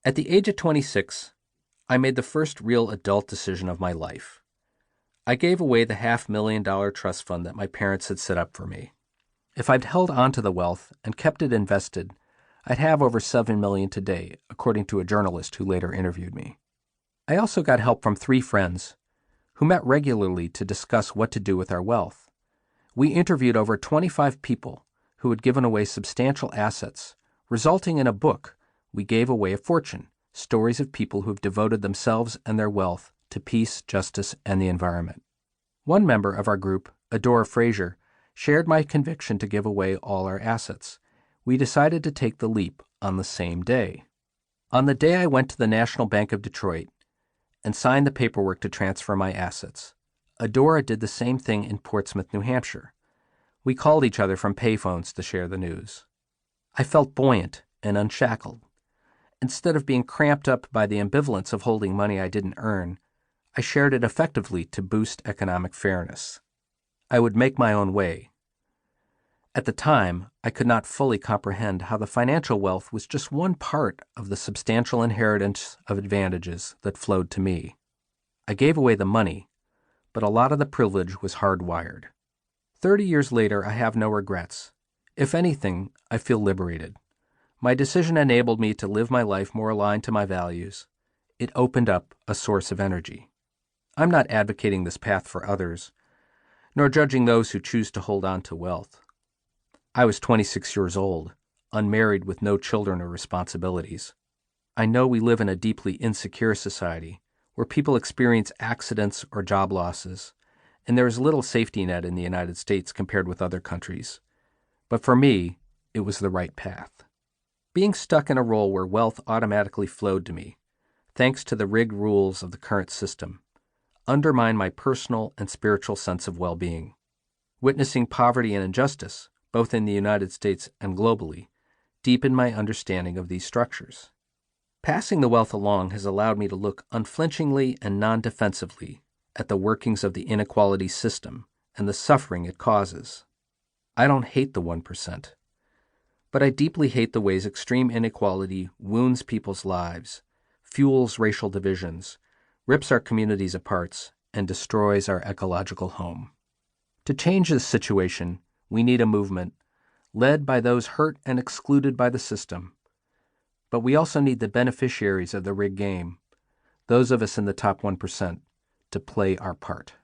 At the age of 26, I made the first real adult decision of my life. I gave away the $500,000 trust fund that my parents had set up for me. If I'd held on to the wealth and kept it invested, I'd have over $7 million today, according to a journalist who later interviewed me. I also got help from 3 friends who met regularly to discuss what to do with our wealth. We interviewed over 25 people who had given away substantial assets, resulting in a book, We Gave Away a Fortune, Stories of People who have devoted themselves and their wealth to peace, justice, and the environment. One member of our group, Adora Frazier, shared my conviction to give away all our assets. We decided to take the leap on the same day. On the day I went to the National Bank of Detroit and signed the paperwork to transfer my assets, Adora did the same thing in Portsmouth, New Hampshire. We called each other from payphones to share the news. I felt buoyant and unshackled. Instead of being cramped up by the ambivalence of holding money I didn't earn, I shared it effectively to boost economic fairness. I would make my own way. At the time, I could not fully comprehend how the financial wealth was just one part of the substantial inheritance of advantages that flowed to me. I gave away the money, but a lot of the privilege was hardwired. 30 years later, I have no regrets. If anything, I feel liberated. My decision enabled me to live my life more aligned to my values. It opened up a source of energy. I'm not advocating this path for others, nor judging those who choose to hold on to wealth. I was 26 years old, unmarried with no children or responsibilities. I know we live in a deeply insecure society where people experience accidents or job losses, and there is little safety net in the United States compared with other countries. But for me, it was the right path. Being stuck in a role where wealth automatically flowed to me, thanks to the rigged rules of the current system, undermined my personal and spiritual sense of well-being. Witnessing poverty and injustice, both in the United States and globally, deepened my understanding of these structures. Passing the wealth along has allowed me to look unflinchingly and non-defensively at the workings of the inequality system and the suffering it causes. I don't hate the 1%, but I deeply hate the ways extreme inequality wounds people's lives, fuels racial divisions, rips our communities apart, and destroys our ecological home. To change this situation, we need a movement led by those hurt and excluded by the system. But we also need the beneficiaries of the rigged game, those of us in the top 1%, to play our part.